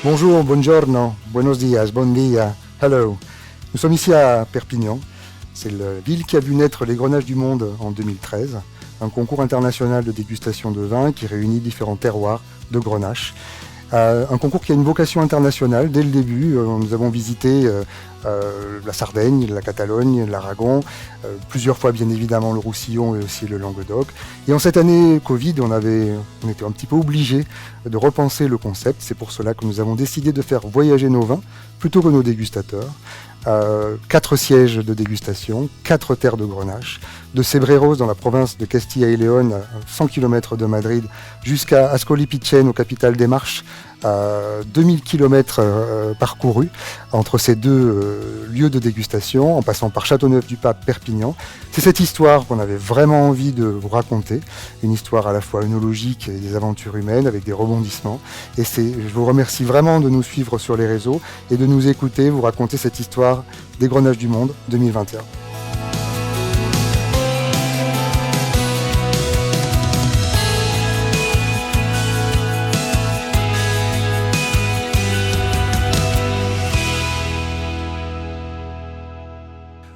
Bonjour, buongiorno, buenos dias, bon dia, hello. Nous sommes ici à Perpignan. C'est la ville qui a vu naître les Grenaches du Monde en 2013, un concours international de dégustation de vin qui réunit différents terroirs de Grenache. Un concours qui a une vocation internationale. Dès le début, nous avons visité la Sardaigne, la Catalogne, l'Aragon, plusieurs fois bien évidemment le Roussillon et aussi le Languedoc. Et en cette année Covid, on était un petit peu obligés de repenser le concept. C'est pour cela que nous avons décidé de faire voyager nos vins plutôt que nos dégustateurs. 4 sièges de dégustation, 4 terres de Grenache, de Cebreros dans la province de Castilla y León, à 100 km de Madrid, jusqu'à Ascoli-Piceno, capitale des Marches, 2000 km parcourus entre ces deux lieux de dégustation, en passant par Châteauneuf-du-Pape, Perpignan. C'est cette histoire qu'on avait vraiment envie de vous raconter, une histoire à la fois œnologique et des aventures humaines avec des rebondissements. Et je vous remercie vraiment de nous suivre sur les réseaux et de nous écouter, vous raconter cette histoire des Grenaches du Monde 2021.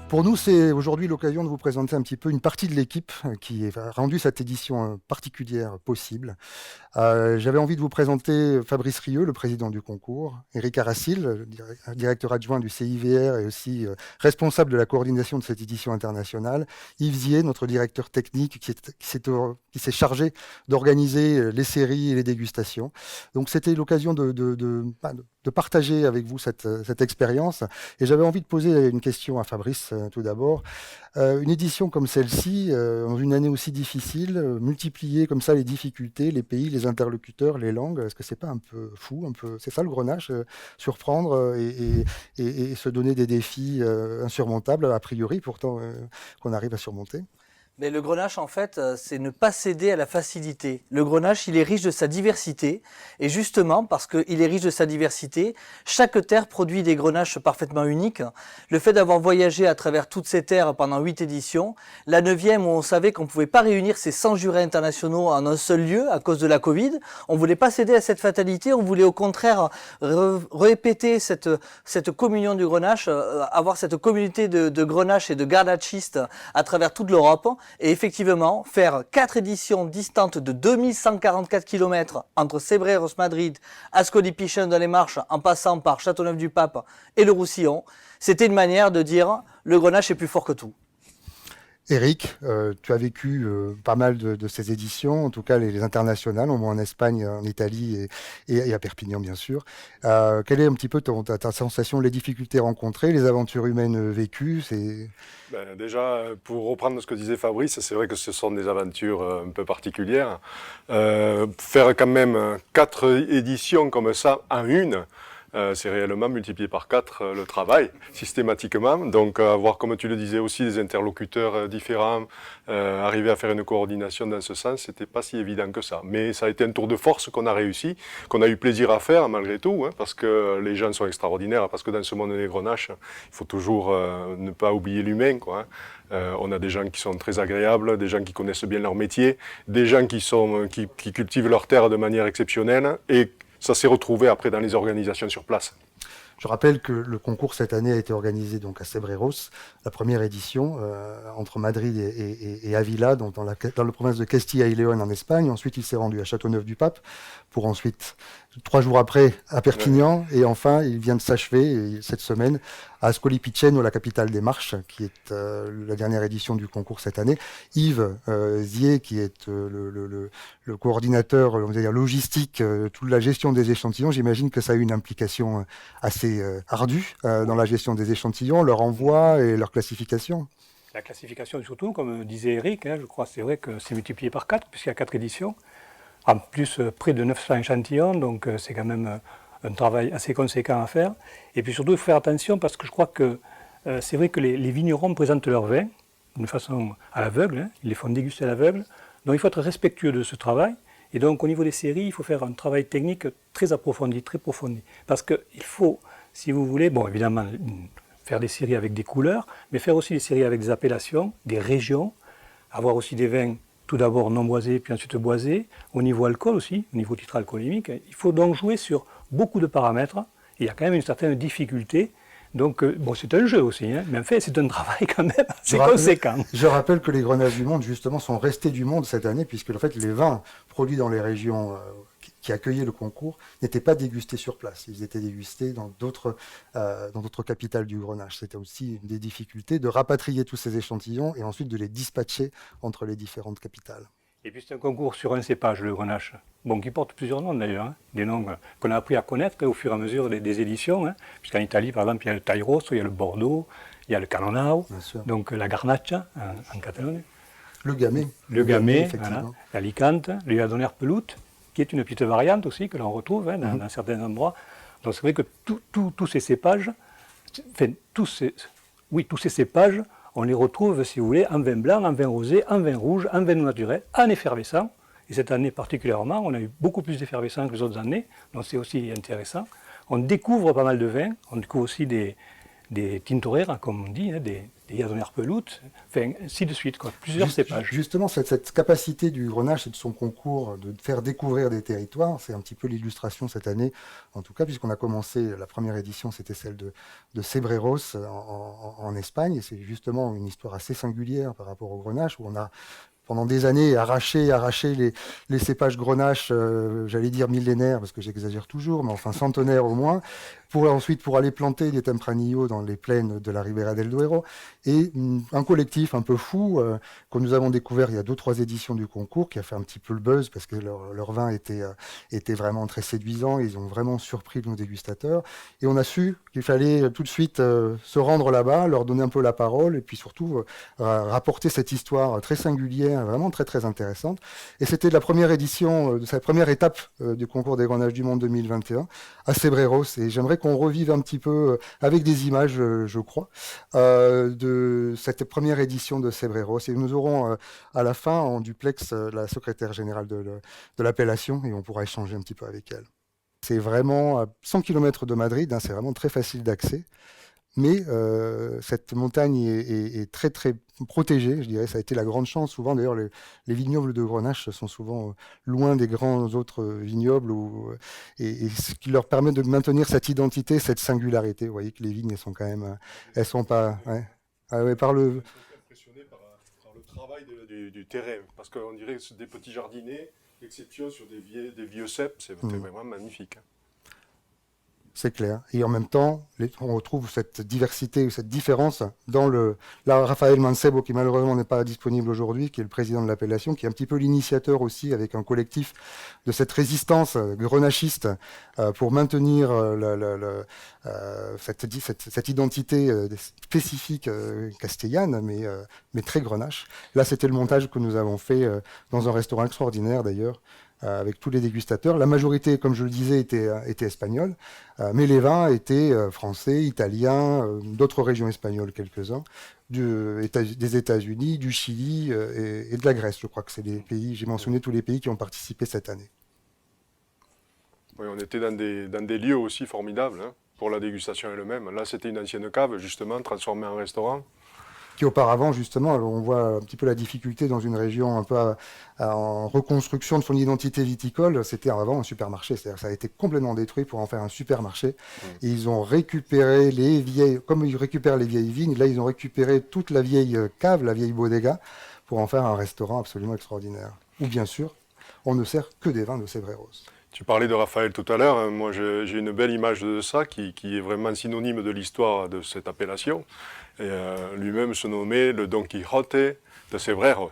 Pour nous, c'est aujourd'hui l'occasion de vous présenter un petit peu une partie de l'équipe qui a rendu cette édition particulière possible. J'avais envie de vous présenter Fabrice Rieux, le président du concours, Eric Aracil, directeur adjoint du CIVR et aussi responsable de la coordination de cette édition internationale, Yves Zier, notre directeur technique qui s'est chargé d'organiser les séries et les dégustations. Donc c'était l'occasion de partager avec vous cette expérience. Et j'avais envie de poser une question à Fabrice tout d'abord. Une édition comme celle-ci, dans une année aussi difficile, multiplier comme ça les difficultés, les pays, les interlocuteurs, les langues, est-ce que c'est pas un peu fou, c'est ça le Grenache, surprendre et se donner des défis insurmontables a priori, pourtant qu'on arrive à surmonter? Mais le Grenache, en fait, c'est ne pas céder à la facilité. Le Grenache, il est riche de sa diversité. Et justement, parce qu'il est riche de sa diversité, chaque terre produit des Grenaches parfaitement uniques. Le fait d'avoir voyagé à travers toutes ces terres pendant 8 éditions, la 9e où on savait qu'on ne pouvait pas réunir ces 100 jurés internationaux en un seul lieu à cause de la Covid, on ne voulait pas céder à cette fatalité, on voulait au contraire répéter cette communion du Grenache, avoir cette communauté de Grenache et de garnachistes à travers toute l'Europe. Et effectivement, faire 4 éditions distantes de 2144 km entre Cebreros, Madrid, Ascoli-Piceno dans les Marches, en passant par Châteauneuf-du-Pape et le Roussillon, c'était une manière de dire le Grenache est plus fort que tout. Eric, tu as vécu pas mal de ces éditions, en tout cas les internationales, au moins en Espagne, en Italie et à Perpignan bien sûr. Quelle est un petit peu ta sensation, les difficultés rencontrées, les aventures humaines vécues? Déjà, pour reprendre ce que disait Fabrice, c'est vrai que ce sont des aventures un peu particulières. Faire quand même 4 éditions comme ça en une, c'est réellement multiplier par 4 le travail, systématiquement. Donc avoir, comme tu le disais aussi, des interlocuteurs différents, arriver à faire une coordination dans ce sens, c'était pas si évident que ça. Mais ça a été un tour de force qu'on a réussi, qu'on a eu plaisir à faire malgré tout, hein, parce que les gens sont extraordinaires, parce que dans ce monde des Grenaches, il faut toujours ne pas oublier l'humain, quoi, hein. On a des gens qui sont très agréables, des gens qui connaissent bien leur métier, des gens qui cultivent leur terre de manière exceptionnelle, et ça s'est retrouvé après dans les organisations sur place. Je rappelle que le concours cette année a été organisé donc à Cebreros, la première édition, entre Madrid et Ávila, dans la province de Castilla y León en Espagne. Ensuite, il s'est rendu à Châteauneuf-du-Pape, pour ensuite, 3 jours après, à Perpignan. Et enfin, il vient de s'achever cette semaine à Ascoli-Piceno, la capitale des Marches, qui est la dernière édition du concours cette année. Yves Zier, qui est le coordinateur, on va dire, logistique, toute la gestion des échantillons. J'imagine que ça a eu une implication assez ardue dans la gestion des échantillons, leur envoi et leur classification. La classification surtout, comme disait Eric, hein, je crois que c'est vrai que c'est multiplié par 4, puisqu'il y a 4 éditions. En plus, près de 900 échantillons, donc c'est quand même un travail assez conséquent à faire. Et puis surtout, il faut faire attention parce que je crois que c'est vrai que les vignerons présentent leur vin d'une façon à l'aveugle, hein, ils les font déguster à l'aveugle. Donc il faut être respectueux de ce travail. Et donc au niveau des séries, il faut faire un travail technique très approfondi, très profondi. Parce qu'il faut, si vous voulez, bon évidemment, faire des séries avec des couleurs, mais faire aussi des séries avec des appellations, des régions, avoir aussi des vins tout d'abord non boisé, puis ensuite boisé. Au niveau alcool aussi, au niveau titre alcoolémique, il faut donc jouer sur beaucoup de paramètres. Il y a quand même une certaine difficulté. Donc, bon, c'est un jeu aussi, hein, mais en fait, c'est un travail quand même assez conséquent. Je rappelle que les grenaches du monde, justement, sont restés du monde cette année, puisque en fait, les vins produits dans les régions qui accueillaient le concours n'étaient pas dégustés sur place. Ils étaient dégustés dans d'autres capitales du Grenache. C'était aussi une des difficultés de rapatrier tous ces échantillons et ensuite de les dispatcher entre les différentes capitales. Et puis c'est un concours sur un cépage, le Grenache, bon, qui porte plusieurs noms d'ailleurs, hein, des noms qu'on a appris à connaître au fur et à mesure des éditions, hein, puisqu'en Italie, par exemple, il y a le Tairosso, il y a le Bordeaux, il y a le Canonau, donc la Garnacha en Catalogne. Le Gamay. Le Gamay, voilà, l'Alicante, le Lladonner Pelout, qui est une petite variante aussi que l'on retrouve hein, dans certains endroits. Donc c'est vrai que tous ces cépages, enfin, tous ces cépages, on les retrouve, si vous voulez, en vin blanc, en vin rosé, en vin rouge, en vin naturel, en effervescent. Et cette année particulièrement, on a eu beaucoup plus d'effervescent que les autres années, donc c'est aussi intéressant. On découvre pas mal de vins, on découvre aussi des tintoreras, comme on dit, hein, des Lladonner Pelout, enfin, ainsi de suite, quoi, plusieurs cépages. Justement, cette capacité du Grenache et de son concours de faire découvrir des territoires, c'est un petit peu l'illustration cette année, en tout cas, puisqu'on a commencé, la première édition, c'était celle de Cebreros en Espagne, et c'est justement une histoire assez singulière par rapport au Grenache, où on a pendant des années arraché les cépages Grenache, j'allais dire millénaires, parce que j'exagère toujours, mais enfin centenaires au moins, pour aller planter des Tempranillo dans les plaines de la Ribera del Duero. Et un collectif un peu fou que nous avons découvert il y a 2-3 éditions du concours, qui a fait un petit peu le buzz parce que leur vin était vraiment très séduisant. Ils ont vraiment surpris nos dégustateurs. Et on a su qu'il fallait tout de suite se rendre là-bas, leur donner un peu la parole et puis surtout rapporter cette histoire très singulière, vraiment très très intéressante. Et c'était la première édition, de cette première étape du concours des Grenaches du Monde 2021 à Cebreros. Et j'aimerais qu'on revive un petit peu avec des images, je crois, de cette première édition de Cebreros. Et nous aurons à la fin en duplex la secrétaire générale de l'appellation et on pourra échanger un petit peu avec elle. C'est vraiment à 100 km de Madrid, hein, c'est vraiment très facile d'accès. Mais cette montagne est très très protégée, je dirais. Ça a été la grande chance. Souvent, d'ailleurs, les vignobles de Grenache sont souvent loin des grands autres vignobles, et ce qui leur permet de maintenir cette identité, cette singularité. Vous voyez que les vignes, elles sont quand même, elles sont pas. Ouais. Ah ouais, par le. Impressionné par le travail du terrain, parce qu'on dirait que c'est des petits jardinets, exception sur des vieux cèpes, c'est vraiment magnifique. C'est clair. Et en même temps, on retrouve cette diversité ou cette différence dans là, Rafael Mancebo, qui malheureusement n'est pas disponible aujourd'hui, qui est le président de l'appellation, qui est un petit peu l'initiateur aussi avec un collectif de cette résistance grenachiste pour maintenir cette identité spécifique castellane, mais très grenache. Là, c'était le montage que nous avons fait dans un restaurant extraordinaire d'ailleurs, avec tous les dégustateurs. La majorité, comme je le disais, était espagnole, mais les vins étaient français, italiens, d'autres régions espagnoles, quelques-uns, des États-Unis, du Chili et de la Grèce. Je crois que c'est les pays, j'ai mentionné tous les pays qui ont participé cette année. Oui, on était dans des lieux aussi formidables hein, pour la dégustation elle-même. Là, c'était une ancienne cave, justement, transformée en restaurant. Qui auparavant, justement, on voit un petit peu la difficulté dans une région un peu en reconstruction de son identité viticole, c'était avant un supermarché, c'est-à-dire que ça a été complètement détruit pour en faire un supermarché. Et ils ont récupéré comme ils récupèrent les vieilles vignes, là ils ont récupéré toute la vieille cave, la vieille bodega, pour en faire un restaurant absolument extraordinaire. Où bien sûr, on ne sert que des vins de Cebreros. Tu parlais de Raphaël tout à l'heure, moi j'ai une belle image de ça qui est vraiment synonyme de l'histoire de cette appellation. Et lui-même se nommait le Don Quijote de Cebreros.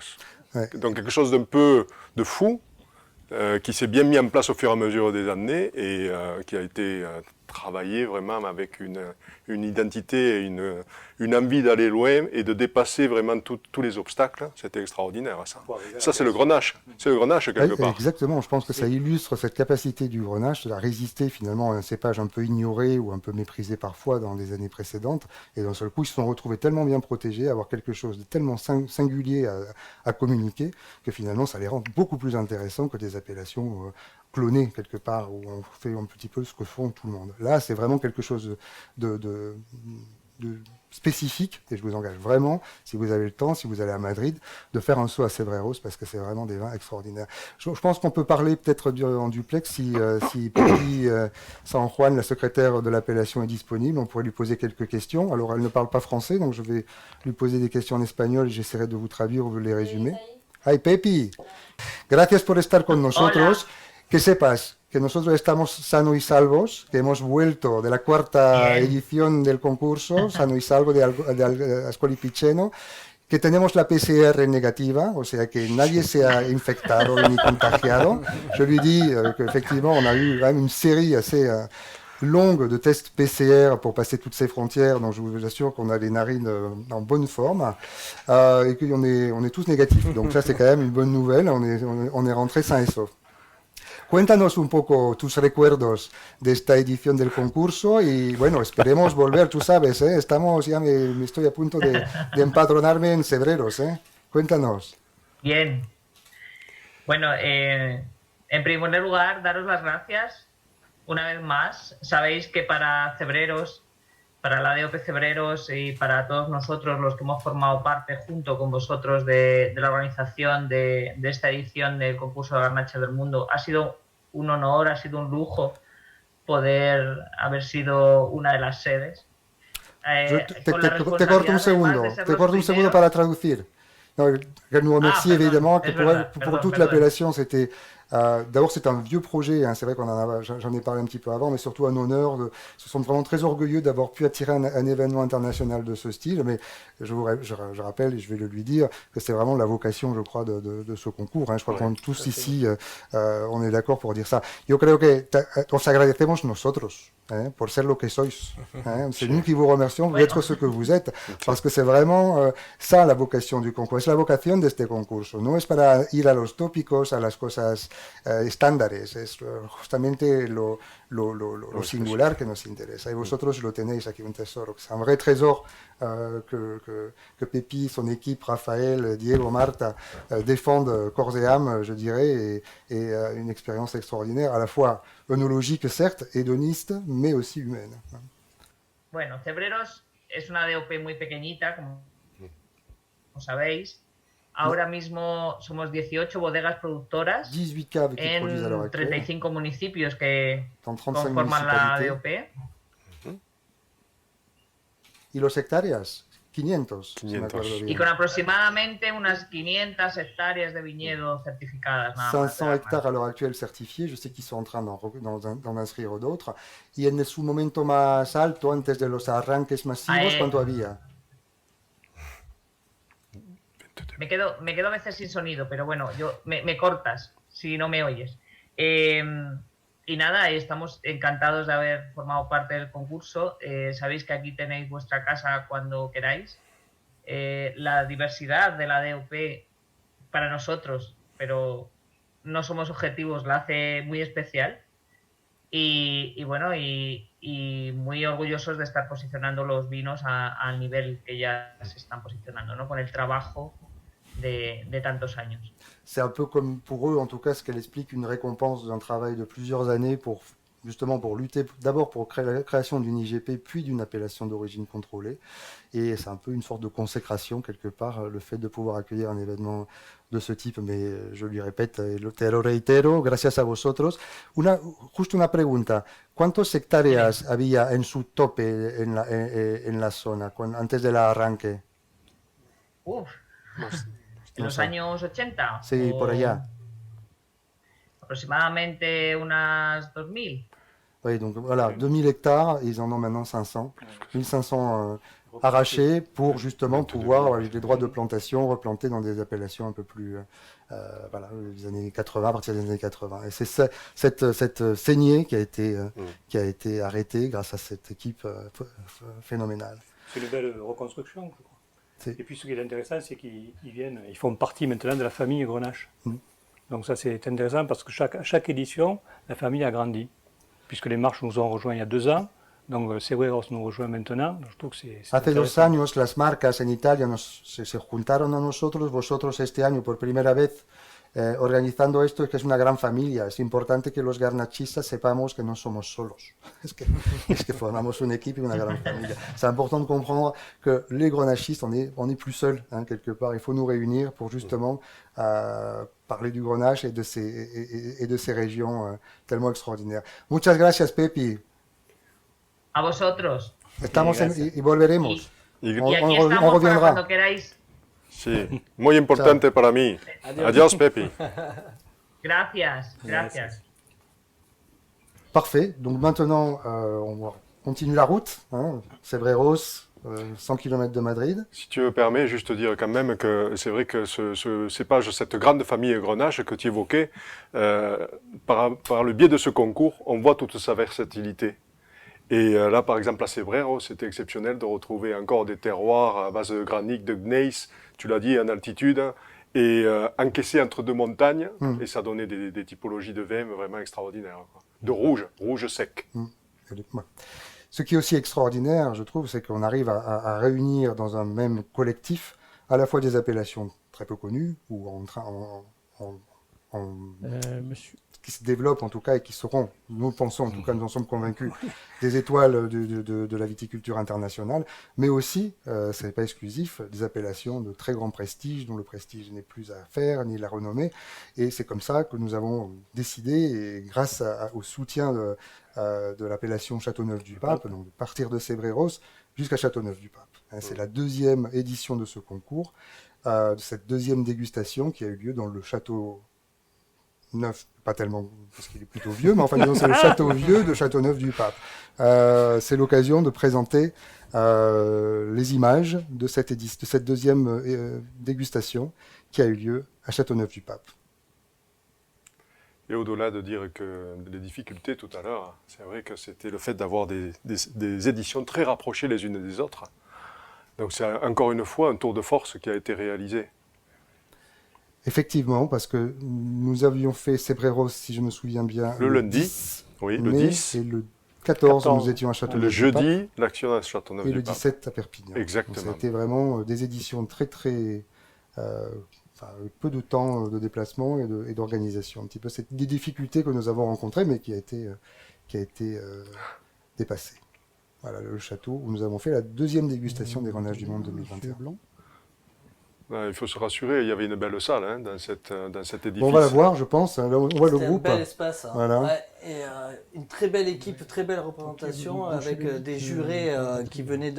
Ouais. Donc quelque chose d'un peu de fou, qui s'est bien mis en place au fur et à mesure des années et qui a été travaillé vraiment avec une identité et une envie d'aller loin et de dépasser vraiment tous les obstacles. C'était extraordinaire ça. Ça c'est le Grenache. C'est le Grenache quelque part. Exactement, je pense que ça illustre cette capacité du Grenache à résister finalement à un cépage un peu ignoré ou un peu méprisé parfois dans les années précédentes. Et d'un seul coup, ils se sont retrouvés tellement bien protégés, à avoir quelque chose de tellement singulier à communiquer, que finalement ça les rend beaucoup plus intéressants que des appellations clonées quelque part, où on fait un petit peu ce que font tout le monde. Là, c'est vraiment quelque chose spécifique, et je vous engage vraiment, si vous avez le temps, si vous allez à Madrid, de faire un saut à Cebreros, parce que c'est vraiment des vins extraordinaires. Je pense qu'on peut parler peut-être en duplex, si Pepi San Juan, la secrétaire de l'appellation, est disponible, on pourrait lui poser quelques questions. Alors elle ne parle pas français, donc je vais lui poser des questions en espagnol, et j'essaierai de vous traduire ou de les résumer. Ay, Pepi, gracias por estar con nosotros. Hola. Que sepas que nosotros estamos sanos y salvos, que hemos vuelto de la cuarta Bien. edición del concurso, sano y salvo de Ascoli Piceno, que tenemos la PCR negativa, o sea que nadie se ha infectado ni contagiado. Je lui dis qu'effectivement, on a eu quand même une série assez longue de tests PCR pour passer toutes ces frontières, donc je vous assure qu'on a les narines en bonne forme et qu'on est tous négatifs. Donc ça, c'est quand même une bonne nouvelle, on est rentré sain et sauf. Cuéntanos un poco tus recuerdos de esta edición del concurso y bueno, esperemos volver, tú sabes, estamos, ya me estoy a punto de empadronarme en Cebreros, Cuéntanos. Bien. Bueno, en primer lugar, daros las gracias una vez más. Sabéis que para Cebreros, para la DOP Cebreros y para todos nosotros los que hemos formado parte junto con vosotros de la organización de esta edición del concurso de Garnacha del Mundo, ha sido un honor, ha sido un lujo poder haber sido una de las sedes. Te corto un segundo para traducir. Non, je nous remercie évidemment que pour toute l'appellation, c'était d'abord c'est un vieux projet, c'est vrai j'en ai parlé un petit peu avant, mais surtout un honneur. Ce sont vraiment très orgueilleux d'avoir pu attirer un événement international de ce style. Mais je rappelle et je vais le lui dire que c'est vraiment la vocation, je crois, de ce concours. Je crois qu'on tous ici, on est d'accord pour dire ça. Yo creo que os agradecemos nosotros. Por ser lo que sois. C'est nous qui vous remercions d'être ce que vous êtes, parce que c'est vraiment ça la vocation du concours, es la vocación de este concurso, no es para ir a los tópicos, a las cosas estándares, es justamente lo singular que nos interesa, y vosotros lo tenéis aquí, un tesoro, c'est un vrai trésor que Pepi, son équipe, Raphaël, Diego, Marta défendent corps et âme, je dirais, et une expérience extraordinaire, à la fois œnologique, certes, hédoniste, mais aussi humaine. Bueno, Cebreros es una DOP muy pequeñita, como sabéis. Ahora mismo somos 18 bodegas productoras 18 caves qui produisent à l'heure en actuelle, 35 municipios que dans 35 conforman la municipalités. DOP. ¿Y los hectáreas? 500, si me 500. acuerdo bien. Y con aproximadamente unas 500 hectáreas de viñedo certificadas. Nada más, 500 hectares à l'heure actuelle certifiés, je sais qu'ils sont en train d'en inscrire d'autres. Y en su momento más alto, antes de los arranques masivos, ¿cuánto había? Me quedo a veces sin sonido, pero bueno, me cortas si no me oyes. Y nada, estamos encantados de haber formado parte del concurso. Sabéis que aquí tenéis vuestra casa cuando queráis. La diversidad de la DOP para nosotros, pero no somos objetivos, la hace muy especial. Y bueno, y muy orgullosos de estar posicionando los vinos al nivel que ya se están posicionando, ¿no? Con el trabajo de tantos años. C'est un peu comme pour eux, en tout cas, ce qu'elle explique, une récompense d'un travail de plusieurs années pour lutter d'abord pour la création d'une IGP, puis d'une appellation d'origine contrôlée. Et c'est un peu une sorte de consécration, quelque part, le fait de pouvoir accueillir un événement de ce type. Mais je lui répète, te lo reitero, gracias a vosotros. Justo una pregunta. ¿Cuántos hectáreas había en su tope en la zona, antes del arranque? Uf, en No los sé. años 80. Sí, por allá. Aproximadamente unas 2000. Oui, donc voilà, 2000 hectares, ils en ont maintenant 500. 1500 arrachés pour justement pouvoir, avec les droits de plantation, replanter dans des appellations un peu plus, voilà, les années 80, à partir des années 80. Et c'est cette saignée qui a été arrêtée grâce à cette équipe phénoménale. C'est une belle reconstruction, je crois. C'est- Et puis ce qui est intéressant, c'est qu'ils viennent, ils font partie maintenant de la famille Grenache. Donc ça c'est intéressant parce que chaque édition, la famille a grandi. Puisque les marches nous ont rejoints il y a 2 ans, donc Cebreros nous rejoint maintenant. Donc, je trouve que c'est Hace 2 intéressant. años las marcas en Italia se juntaron a nosotros, vosotros este año por primera vez organizando esto, que es una gran familia. Es importante que los garnachistas sepamos que no somos solos. Es que formamos une équipe et une grande famille. C'est important de comprendre que les grenachistes, on est plus seuls, hein, quelque part. Il faut nous réunir pour justement parler du Grenache et de ces régions tellement extraordinaires. Muchas gracias, Pepi. A vosotros. Estamos y volveremos. Y aquí on estamos para reviendra. cuando queráis. Sí, muy importante para mí. Adiós, Pepi. Gracias, gracias. Parfait. Donc maintenant, on continue la route. Hein. Cebreros, 100 km de Madrid. Si tu me permets, juste dire quand même que c'est vrai que ce cépage, cette grande famille Grenache que tu évoquais, par le biais de ce concours, on voit toute sa versatilité. Et là, par exemple, à Cebreros, c'était exceptionnel de retrouver encore des terroirs à base de granit, de gneiss, tu l'as dit, en altitude, et encaissés entre deux montagnes, et ça donnait des typologies de vins vraiment extraordinaires, quoi. De rouge sec. Ce qui est aussi extraordinaire, je trouve, c'est qu'on arrive à réunir dans un même collectif à la fois des appellations très peu connues, ou qui se développent en tout cas et qui seront, nous pensons en tout cas, nous en sommes convaincus, des étoiles de la viticulture internationale, mais aussi, ce n'est pas exclusif, des appellations de très grand prestige, dont le prestige n'est plus à faire, ni la renommée, et c'est comme ça que nous avons décidé, et grâce au soutien de l'appellation Châteauneuf-du-Pape, donc de partir de Cebreros jusqu'à Châteauneuf-du-Pape. C'est la deuxième édition de ce concours, de cette deuxième dégustation qui a eu lieu dans le château neuf, pas tellement parce qu'il est plutôt vieux, mais enfin disons c'est le château vieux de Châteauneuf-du-Pape. C'est l'occasion de présenter les images de cette deuxième dégustation qui a eu lieu à Châteauneuf-du-Pape. Et au-delà de dire que les difficultés tout à l'heure, c'est vrai que c'était le fait d'avoir des éditions très rapprochées les unes des autres. Donc c'est encore une fois un tour de force qui a été réalisé. Effectivement, parce que nous avions fait Cebreros, si je me souviens bien, le lundi, 10 oui, le mai, 10. Et le 14, nous étions à Châteauneuf-du-Pape. Le jeudi, l'action à Châteauneuf-du-Pape. Et le 17 à Perpignan. Exactement. C'était vraiment des éditions très peu de temps de déplacement et d'organisation. Un petit peu, c'est des difficultés que nous avons rencontrées, mais qui a été dépassée. Voilà le château où nous avons fait la deuxième dégustation des Grenaches du Monde 2021. Il faut se rassurer, il y avait une belle salle hein, dans cet édifice. Bon, on va la voir, je pense. Là, on voit le groupe. Un bel espace. Hein. Voilà. Ouais, et une très belle équipe, très belle représentation avec des jurés qui venaient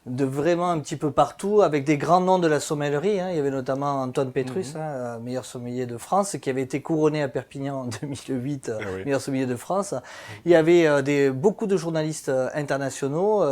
de vraiment un petit peu partout, avec des grands noms de la sommellerie. Hein. Il y avait notamment Antoine Pétrus, meilleur sommelier de France, qui avait été couronné à Perpignan en 2008, meilleur sommelier de France. Il y avait beaucoup de journalistes internationaux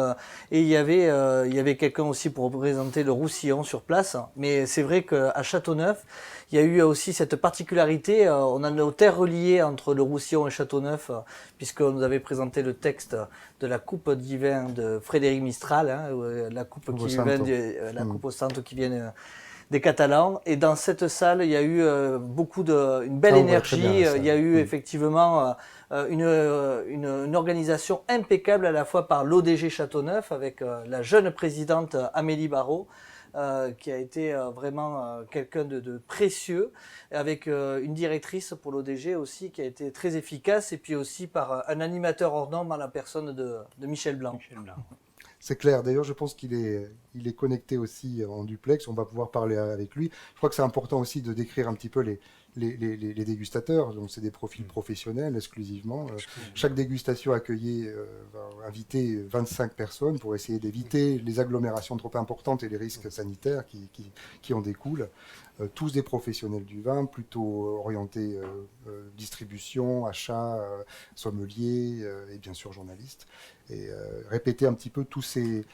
et il y avait quelqu'un aussi pour représenter le Roussillon sur place. Mais c'est vrai qu'à Châteauneuf, il y a eu aussi cette particularité, on a nos terres reliées entre le Roussillon et Châteauneuf, puisqu'on nous avait présenté le texte de la coupe divin de Frédéric Mistral, hein, la coupe coupe au santo qui vient des Catalans. Et dans cette salle, il y a eu une belle énergie, il y a eu effectivement une organisation impeccable à la fois par l'ODG Châteauneuf, avec la jeune présidente Amélie Barrault, qui a été vraiment quelqu'un de précieux, avec une directrice pour l'ODG aussi qui a été très efficace, et puis aussi par un animateur hors norme à la personne de Michel Blanc. C'est clair, d'ailleurs je pense qu'il est connecté aussi en duplex, on va pouvoir parler avec lui. Je crois que c'est important aussi de décrire un petit peu les dégustateurs, donc c'est des profils professionnels exclusivement. Chaque dégustation accueillée va inviter 25 personnes pour essayer d'éviter les agglomérations trop importantes et les risques sanitaires qui en découlent. Tous des professionnels du vin, plutôt orientés distribution, achat, sommelier et bien sûr journalistes. Et répéter un petit peu tous ces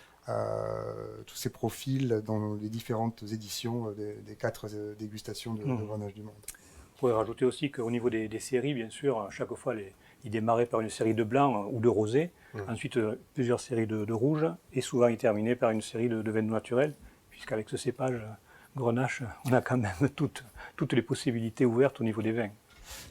profils dans les différentes éditions des 4 dégustations de Grenache du Monde. On pourrait rajouter aussi qu'au niveau des séries, bien sûr, à chaque fois, ils démarraient par une série de blancs ou de rosés, ensuite plusieurs séries de rouges, et souvent ils terminaient par une série de vins naturels, puisqu'avec ce cépage Grenache, on a quand même toutes les possibilités ouvertes au niveau des vins.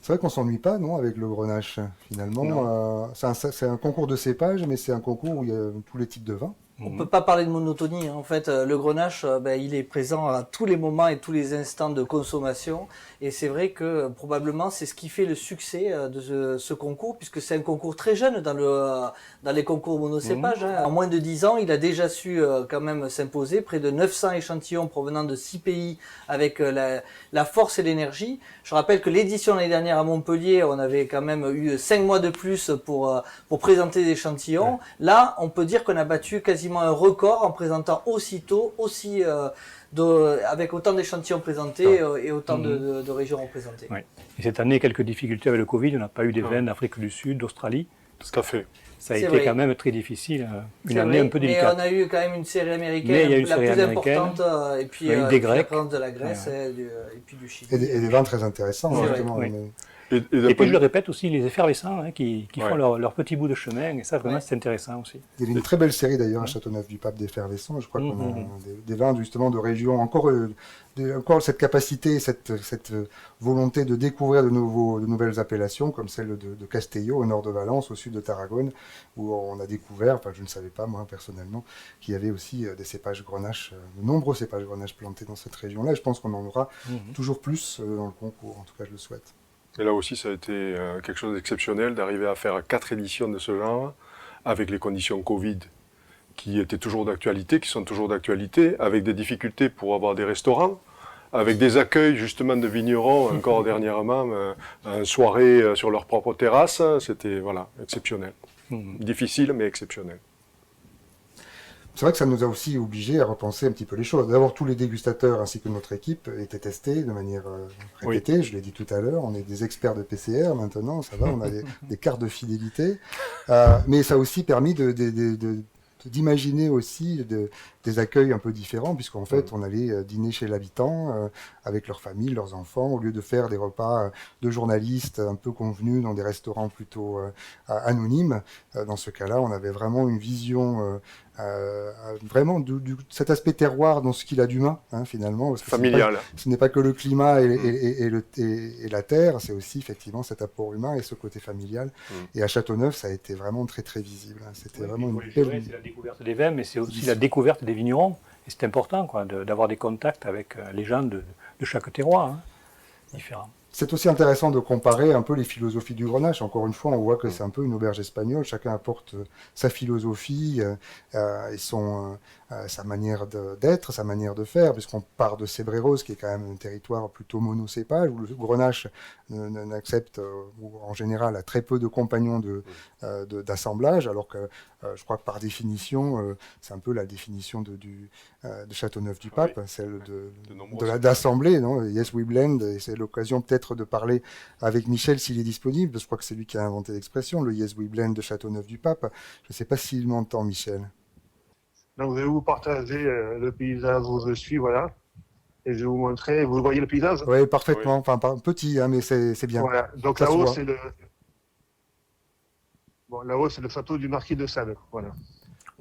C'est vrai qu'on ne s'ennuie pas, non, avec le Grenache, finalement. C'est un concours de cépage, mais c'est un concours où il y a tous les types de vins. On ne peut pas parler de monotonie. En fait, le grenache, il est présent à tous les moments et tous les instants de consommation. Et c'est vrai que probablement c'est ce qui fait le succès de ce concours, puisque c'est un concours très jeune dans les concours monocépages. En moins de 10 ans, il a déjà su quand même s'imposer. Près de 900 échantillons provenant de 6 pays avec la force et l'énergie. Je rappelle que l'édition l'année dernière à Montpellier, on avait quand même eu 5 mois de plus pour présenter des échantillons. Là, on peut dire qu'on a battu quasiment un record en présentant aussitôt, avec autant d'échantillons présentés et autant de régions représentées. Ouais. Et cette année, quelques difficultés avec le Covid, on n'a pas eu des vins d'Afrique du Sud, d'Australie. Tout à fait. Ça a été quand même très difficile, une année un peu délicate. Mais on a eu quand même une série américaine la plus importante, et puis des Grecs. la présence de la Grèce et puis du Chili. Et des vins très intéressants, justement. Oui. Et puis je le répète aussi, les effervescents qui font leur petit bout de chemin, et ça vraiment c'est intéressant aussi. Il y avait une très belle série d'ailleurs à Châteauneuf-du-Pape d'effervescents. Je crois qu'on a des vins justement de régions, encore cette capacité, cette volonté de découvrir de nouvelles appellations, comme celle de Castelló au nord de Valence, au sud de Tarragone, où on a découvert, enfin je ne savais pas moi personnellement, qu'il y avait aussi des cépages grenaches, de nombreux cépages grenaches plantés dans cette région-là. Et je pense qu'on en aura toujours plus dans le concours, en tout cas je le souhaite. Et là aussi, ça a été quelque chose d'exceptionnel d'arriver à faire 4 éditions de ce genre, avec les conditions Covid qui étaient toujours d'actualité, qui sont toujours d'actualité, avec des difficultés pour avoir des restaurants, avec des accueils justement de vignerons, encore dernièrement, une soirée sur leur propre terrasse, c'était exceptionnel. Difficile, mais exceptionnel. C'est vrai que ça nous a aussi obligés à repenser un petit peu les choses. D'abord, tous les dégustateurs ainsi que notre équipe étaient testés de manière répétée. Oui. Je l'ai dit tout à l'heure, on est des experts de PCR maintenant, ça va, on a des cartes de fidélité. Mais ça a aussi permis d'imaginer aussi des accueils un peu différents, puisqu'en fait, on allait dîner chez l'habitant avec leur famille, leurs enfants, au lieu de faire des repas de journalistes un peu convenus dans des restaurants plutôt anonymes. Dans ce cas-là, on avait vraiment une vision vraiment cet aspect terroir dans ce qu'il a d'humain, finalement. Parce que familial. Ce n'est pas que le climat et la terre, c'est aussi effectivement cet apport humain et ce côté familial. Et à Châteauneuf, ça a été vraiment très très visible. C'était vraiment une belle... C'est la découverte des vins, mais c'est aussi la découverte des vignerons. Et c'est important d'avoir des contacts avec les gens de chaque terroir, différent. C'est aussi intéressant de comparer un peu les philosophies du grenache. Encore une fois, on voit que c'est un peu une auberge espagnole. Chacun apporte sa philosophie et sa manière d'être, sa manière de faire, puisqu'on part de Cebreros, qui est quand même un territoire plutôt monocépage, où le grenache n'accepte, ou en général, a très peu de compagnons d'assemblage, alors que je crois que par définition, c'est un peu la définition de Châteauneuf-du-Pape, celle d'assemblée, non ? Yes, we blend, et c'est l'occasion peut-être de parler avec Michel s'il est disponible. Je crois que c'est lui qui a inventé l'expression, le Yes, we blend de Châteauneuf-du-Pape. Je ne sais pas s'il m'entend, Michel. Donc, je vais vous partager le paysage où je suis, voilà. Et je vais vous montrer. Vous voyez le paysage ? Oui, parfaitement. Enfin, pas petit, mais c'est bien. Voilà. Donc là-haut, c'est le château du Marquis de Sade. Voilà.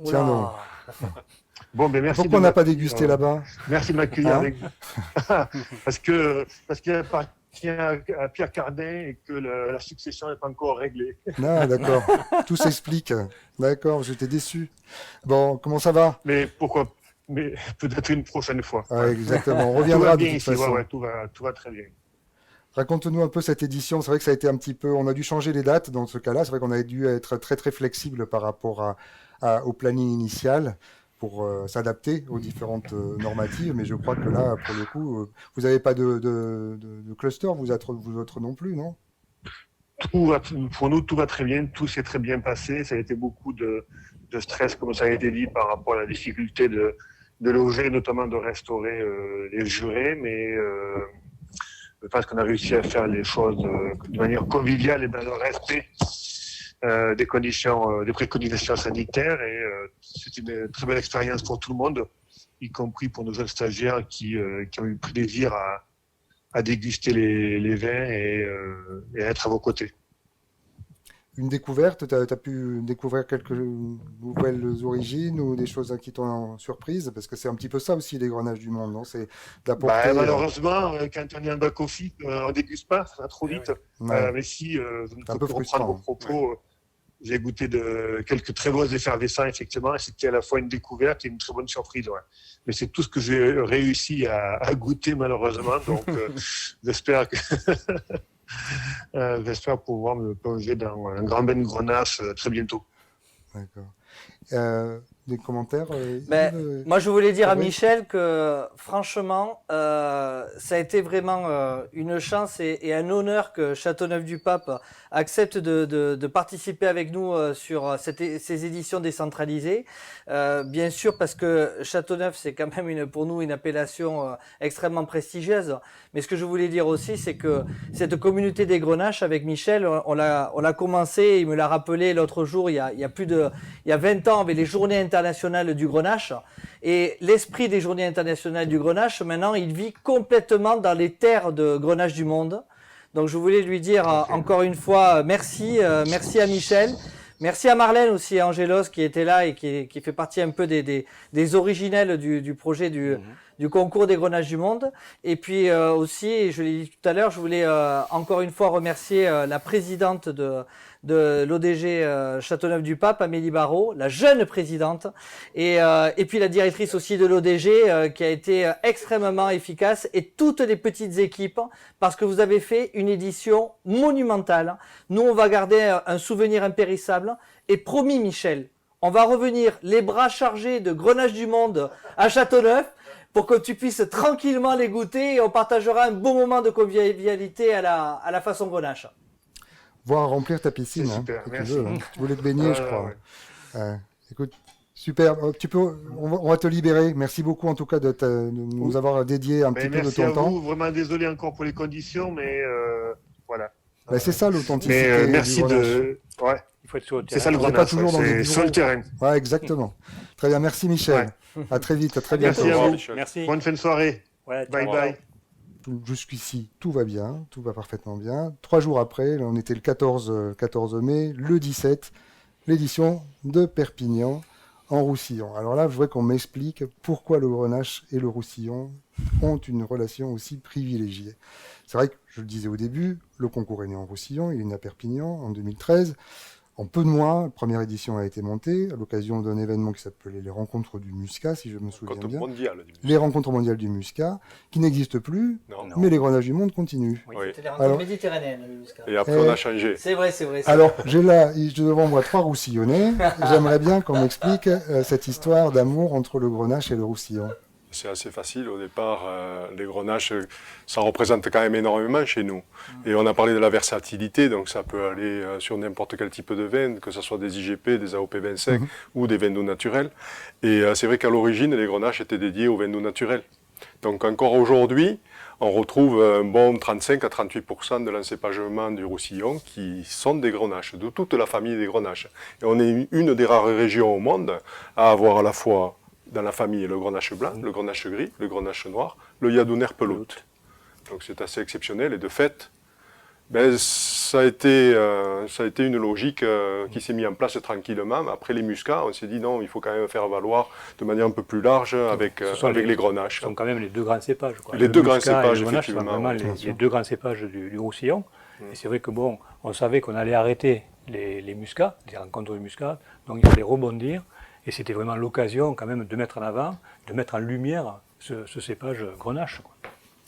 Tiens donc. Bon, ben merci. Pourquoi on n'a pas dégusté là-bas ? Merci de m'accueillir avec vous. parce qu'il appartient à Pierre Cardin et que la succession n'est pas encore réglée. Ah, d'accord. Tout s'explique. D'accord, j'étais déçu. Bon, comment ça va ? Mais pourquoi ? Mais peut-être une prochaine fois. Ah, exactement. On reviendra de toute façon. Ouais, tout va très bien. Raconte-nous un peu cette édition. C'est vrai que ça a été un petit peu... On a dû changer les dates dans ce cas-là. C'est vrai qu'on a dû être très, très flexible par rapport au planning initial pour s'adapter aux différentes normatives. Mais je crois que là, pour le coup, vous n'avez pas de cluster, vous autres non plus, non ? Pour nous, tout va très bien. Tout s'est très bien passé. Ça a été beaucoup de stress, comme ça a été dit, par rapport à la difficulté de loger, notamment de restaurer les jurés. Mais je pense qu'on a réussi à faire les choses de manière conviviale et dans le respect des préconisations sanitaires. Et c'est une très belle expérience pour tout le monde, y compris pour nos jeunes stagiaires qui ont eu plaisir à déguster les vins et à être à vos côtés. Une découverte, tu as pu découvrir quelques nouvelles origines ou des choses qui t'ont surprise, parce que c'est un petit peu ça aussi les grenaches du monde, non ? C'est d'apporter... malheureusement, quand on est en back-office, on ne déguste pas, ça va trop vite. Ouais. Mais si, je ne peux un peu que reprendre vos propos. J'ai goûté quelques très beaux effervescents, effectivement, et c'était à la fois une découverte et une très bonne surprise. Ouais. Mais c'est tout ce que j'ai réussi à goûter, malheureusement. Donc, j'espère pouvoir me plonger dans un grand bain de Grenache très bientôt. D'accord. Des commentaires Moi, je voulais dire à Michel que, franchement, ça a été vraiment une chance et un honneur que Châteauneuf-du-Pape accepte de participer avec nous sur ces éditions décentralisées. Bien sûr, parce que Châteauneuf, c'est quand même pour nous une appellation extrêmement prestigieuse. Mais ce que je voulais dire aussi, c'est que cette communauté des Grenaches, avec Michel, on l'a commencé, il me l'a rappelé l'autre jour, il y a 20 ans, avec les journées internationales du Grenache. Et l'esprit des journées internationales du Grenache, maintenant, il vit complètement dans les terres de Grenache du monde. Donc, je voulais lui dire encore une fois merci à Michel. Merci à Marlène aussi, à Angélos qui était là et qui fait partie un peu des originels du projet du concours des Grenaches du monde. Et puis aussi, je l'ai dit tout à l'heure, je voulais encore une fois remercier la présidente de l'ODG Châteauneuf-du-Pape, Amélie Barrault, la jeune présidente, et puis la directrice aussi de l'ODG qui a été extrêmement efficace, et toutes les petites équipes, parce que vous avez fait une édition monumentale. Nous, on va garder un souvenir impérissable, et promis Michel, on va revenir les bras chargés de Grenache du monde à Châteauneuf, pour que tu puisses tranquillement les goûter, et on partagera un bon moment de convivialité à la façon Grenache. Voir remplir ta piscine, super, si tu veux. Tu voulais te baigner, je crois. Ouais. Écoute, super. On va te libérer. Merci beaucoup, en tout cas, de nous avoir dédié un petit peu de ton temps. Merci à vous. Vraiment désolé encore pour les conditions, mais voilà. C'est ça l'authenticité. Mais merci de. Ouais. Il faut être sur le terrain. C'est ça le Grenache. C'est sur le terrain. Ouais, exactement. Très bien. Merci, Michel. Ouais. À très vite. À très bientôt. Merci à vous. Merci. Bonne fin de soirée. Ouais, bye bye. Jusqu'ici, tout va bien, tout va parfaitement bien. 3 jours après, là, on était le 14 mai, le 17, l'édition de Perpignan en Roussillon. Alors là, je voudrais qu'on m'explique pourquoi le Grenache et le Roussillon ont une relation aussi privilégiée. C'est vrai que, je le disais au début, le concours est né en Roussillon, il est né à Perpignan en 2013. En peu de mois, la première édition a été montée à l'occasion d'un événement qui s'appelait les Rencontres du Muscat, si je me souviens bien. Les Rencontres mondiales du Muscat, qui n'existent plus, mais les Grenaches du monde continuent. Oui, c'était les Rencontres méditerranéennes, le Muscat. Et après, on a changé. C'est vrai. Alors, j'ai là, devant moi 3 Roussillonnais. J'aimerais bien qu'on m'explique cette histoire d'amour entre le Grenache et le Roussillon. C'est assez facile. Au départ, les Grenaches, ça représente quand même énormément chez nous. Et on a parlé de la versatilité, donc ça peut aller sur n'importe quel type de vin, que ce soit des IGP, des AOP 25 ou des vins d'eau naturels. Et c'est vrai qu'à l'origine, les Grenaches étaient dédiés aux vins d'eau naturels. Donc encore aujourd'hui, on retrouve un bon 35 à 38% de l'encépagement du Roussillon qui sont des Grenaches, de toute la famille des Grenaches. Et on est une des rares régions au monde à avoir à la fois dans la famille le Grenache blanc, le Grenache gris, le Grenache noir, le Yadouner pelote. Donc c'est assez exceptionnel, et de fait, ça a été une logique qui s'est mise en place tranquillement. Après les Muscats, on s'est dit non, il faut quand même faire valoir de manière un peu plus large avec les Grenaches. Ce sont quand même les deux grands cépages. Les deux grands cépages, effectivement. Vraiment les deux grands cépages du Roussillon. Et c'est vrai que on savait qu'on allait arrêter les Muscats, les rencontres du Muscat, donc il fallait rebondir. Et c'était vraiment l'occasion quand même de mettre en avant, de mettre en lumière ce cépage Grenache.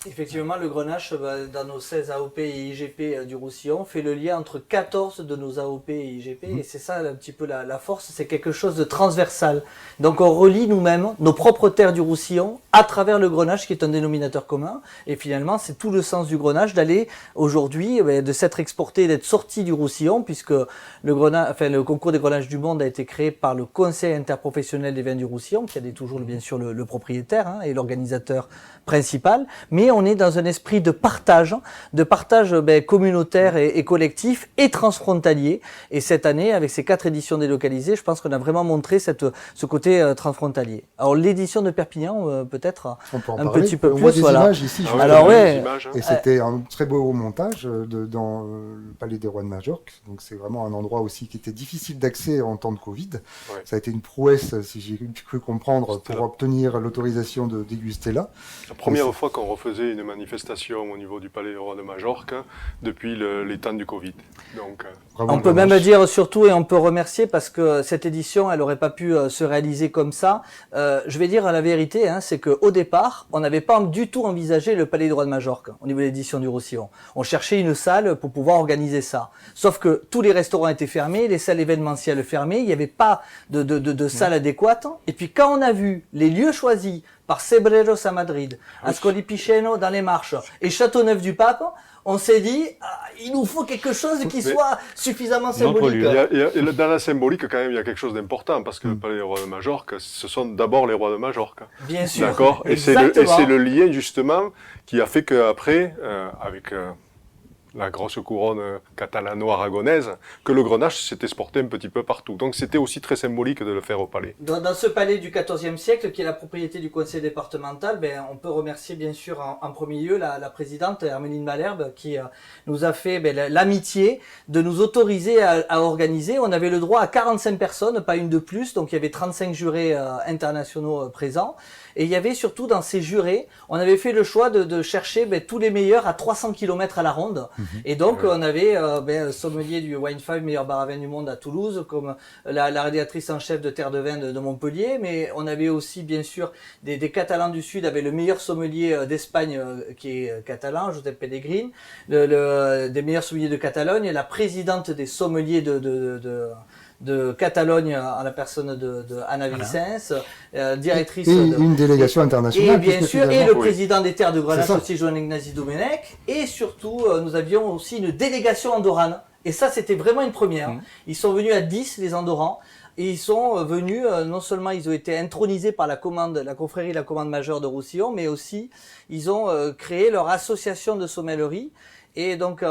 Effectivement, le Grenache, dans nos 16 AOP et IGP du Roussillon, fait le lien entre 14 de nos AOP et IGP. Et c'est ça un petit peu la force, c'est quelque chose de transversal. Donc on relie nous-mêmes nos propres terres du Roussillon à travers le Grenache, qui est un dénominateur commun. Et finalement, c'est tout le sens du Grenache d'aller aujourd'hui, de s'être exporté, d'être sorti du Roussillon, puisque le concours des Grenaches du monde a été créé par le Conseil interprofessionnel des vins du Roussillon, qui a toujours bien sûr le propriétaire et l'organisateur principal. Mais on est dans un esprit de partage communautaire et collectif et transfrontalier. Et cette année, avec ces 4 éditions délocalisées, je pense qu'on a vraiment montré ce côté transfrontalier. Alors l'édition de Perpignan, peut-être un petit peu on plus. Voit des images ici. Alors et c'était un très beau montage dans le Palais des Rois de Majorque. Donc c'est vraiment un endroit aussi qui était difficile d'accès en temps de Covid. Ouais. Ça a été une prouesse, si j'ai cru comprendre, pour obtenir l'autorisation de déguster là. La première fois qu'on refaisait proposé une manifestation au niveau du Palais Roi de Majorque depuis les temps du Covid. Donc, on peut même dire surtout, et on peut remercier parce que cette édition, elle n'aurait pas pu se réaliser comme ça. Je vais dire la vérité, hein, c'est qu'au départ, on n'avait pas du tout envisagé le Palais du Roi de Majorque au niveau de l'édition du Roussillon. On cherchait une salle pour pouvoir organiser ça. Sauf que tous les restaurants étaient fermés, les salles événementielles fermées, il n'y avait pas de salle adéquate. Et puis quand on a vu les lieux choisis par Cebreros à Madrid, Ascoli Piceno dans les Marches et Châteauneuf-du-Pape, on s'est dit, il nous faut quelque chose qui soit suffisamment symbolique. Dans la symbolique, quand même, il y a quelque chose d'important, parce que le Palais des Rois de Majorque, ce sont d'abord les Rois de Majorque. Bien sûr. D'accord. Et c'est le lien, justement, qui a fait qu'après, avec la grosse couronne catalano-aragonaise, que le Grenache s'était exporté un petit peu partout. Donc c'était aussi très symbolique de le faire au palais. Dans ce palais du XIVe siècle, qui est la propriété du conseil départemental, on peut remercier bien sûr en premier lieu la présidente Hermeline Malherbe qui nous a fait l'amitié de nous autoriser à organiser. On avait le droit à 45 personnes, pas une de plus, donc il y avait 35 jurés internationaux présents. Et il y avait surtout dans ces jurés, on avait fait le choix de chercher tous les meilleurs à 300 km à la ronde. Et donc on avait sommelier du Wine 5, meilleur bar à vin du monde à Toulouse, comme la rédactrice en chef de Terre de Vin de Montpellier, mais on avait aussi bien sûr des Catalans du Sud avec le meilleur sommelier d'Espagne qui est catalan, Josep Pellegrin, des meilleurs sommeliers de Catalogne, la présidente des sommeliers de Catalogne en la personne de Anna Vicens, directrice une délégation internationale. Et bien sûr, et le président des Terres de Grenache aussi, Joan Ignasi Domenech. Et surtout, nous avions aussi une délégation andorrane. Et ça, c'était vraiment une première. Ils sont venus à 10, les Andorrans. Et ils sont venus, non seulement ils ont été intronisés par la confrérie La Commande Majeure de Roussillon, mais aussi ils ont créé leur association de sommellerie. Et donc,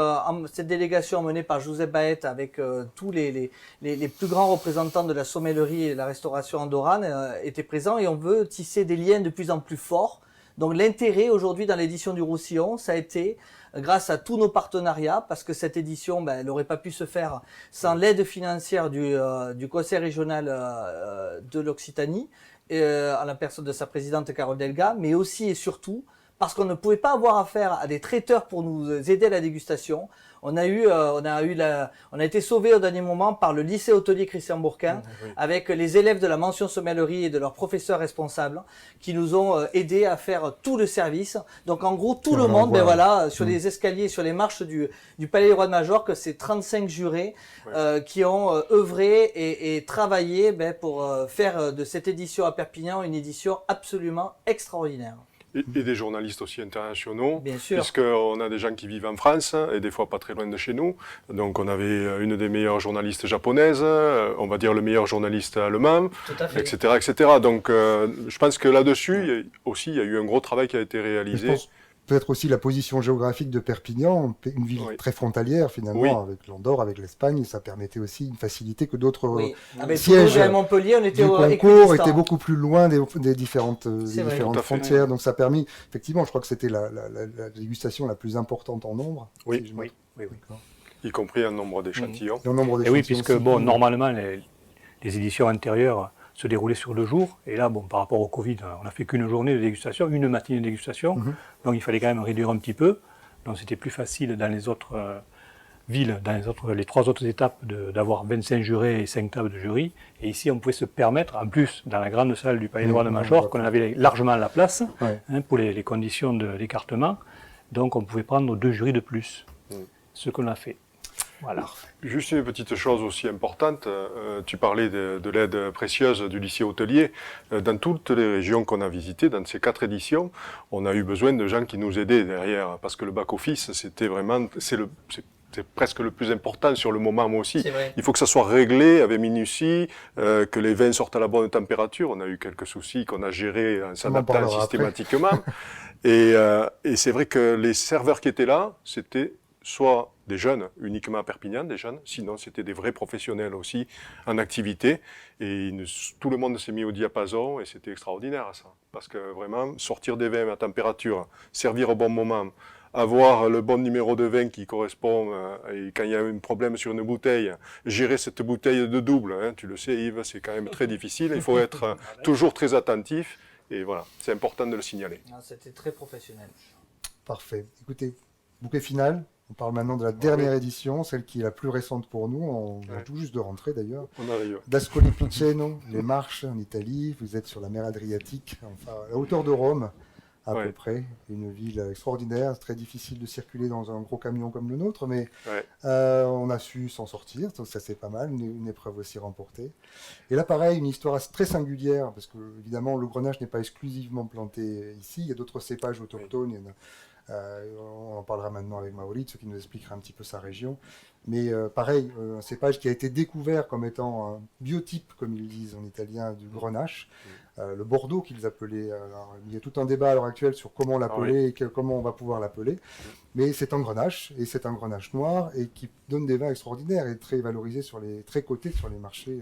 cette délégation menée par Josep Baet avec tous les plus grands représentants de la sommellerie et de la restauration andorrane étaient présents et on veut tisser des liens de plus en plus forts. Donc, l'intérêt aujourd'hui dans l'édition du Roussillon, ça a été grâce à tous nos partenariats, parce que cette édition, elle n'aurait pas pu se faire sans l'aide financière du Conseil régional de l'Occitanie, à la personne de sa présidente Carole Delga, mais aussi et surtout parce qu'on ne pouvait pas avoir affaire à des traiteurs pour nous aider à la dégustation. On a été sauvés au dernier moment par le lycée hôtelier Christian Bourquin, avec les élèves de la mention sommellerie et de leurs professeurs responsables, qui nous ont aidés à faire tout le service. Donc en gros, tout le monde, sur les escaliers, sur les marches du Palais du Roi de Majorque, c'est 35 jurés qui ont œuvré et travaillé pour faire de cette édition à Perpignan une édition absolument extraordinaire. Et des journalistes aussi internationaux, bien sûr, puisqu'on a des gens qui vivent en France et des fois pas très loin de chez nous. Donc on avait une des meilleures journalistes japonaises, on va dire le meilleur journaliste allemand, etc., etc. Donc je pense que là-dessus, il y a eu un gros travail qui a été réalisé. Peut-être aussi la position géographique de Perpignan, une ville très frontalière finalement, avec l'Andorre, avec l'Espagne, ça permettait aussi une facilité que d'autres sièges à Montpellier, on était du concours étaient beaucoup plus loin des différentes frontières, donc ça a permis, effectivement, je crois que c'était la dégustation la plus importante en nombre. Oui. Y compris un nombre d'échantillons. Et oui, puisque normalement les éditions antérieures se déroulait sur 2 jours. Et là, par rapport au Covid, on n'a fait qu'une journée de dégustation, une matinée de dégustation. Donc il fallait quand même réduire un petit peu. Donc c'était plus facile dans les autres villes, dans les 3 autres étapes, d'avoir 25 jurés et 5 tables de jury. Et ici, on pouvait se permettre, en plus, dans la grande salle du Palais des Rois de Majorque, qu'on avait largement la place pour les conditions d'écartement. Donc on pouvait prendre 2 jurys de plus, ce qu'on a fait. Voilà. Juste une petite chose aussi importante, tu parlais de l'aide précieuse du lycée hôtelier. Dans toutes les régions qu'on a visitées, dans ces 4 éditions, on a eu besoin de gens qui nous aidaient derrière, parce que le back-office, c'était vraiment, c'est presque le plus important sur le moment, moi aussi. Il faut que ça soit réglé avec minutie, que les vins sortent à la bonne température. On a eu quelques soucis qu'on a gérés en s'adaptant systématiquement. Et c'est vrai que les serveurs qui étaient là, c'était soit des jeunes, uniquement à Perpignan, des jeunes, sinon c'était des vrais professionnels aussi en activité. Et tout le monde s'est mis au diapason et c'était extraordinaire ça. Parce que vraiment, sortir des vins à température, servir au bon moment, avoir le bon numéro de vin qui correspond, et quand il y a un problème sur une bouteille, gérer cette bouteille de double, tu le sais Yves, c'est quand même très difficile, il faut être toujours très attentif, et voilà, c'est important de le signaler. C'était très professionnel. Parfait. Écoutez, bouquet final. On parle maintenant de la dernière édition, celle qui est la plus récente pour nous. On vient tout juste de rentrer d'ailleurs. On arrive. D'Ascoli Piceno, les Marches en Italie. Vous êtes sur la mer Adriatique, enfin à la hauteur de Rome à peu près. Une ville extraordinaire, très difficile de circuler dans un gros camion comme le nôtre, mais on a su s'en sortir, donc ça c'est pas mal, une épreuve aussi remportée. Et là pareil, une histoire très singulière, parce que évidemment le Grenache n'est pas exclusivement planté ici, il y a d'autres cépages autochtones, il y en a, on en parlera maintenant avec Maurizio qui nous expliquera un petit peu sa région. Mais pareil, un cépage qui a été découvert comme étant un biotype, comme ils disent en italien, du Grenache. Le Bordeaux qu'ils appelaient. Alors, il y a tout un débat à l'heure actuelle sur comment l'appeler et comment on va pouvoir l'appeler. Mais c'est un Grenache, et c'est un Grenache noir, et qui donne des vins extraordinaires et très valorisé, très coté sur les marchés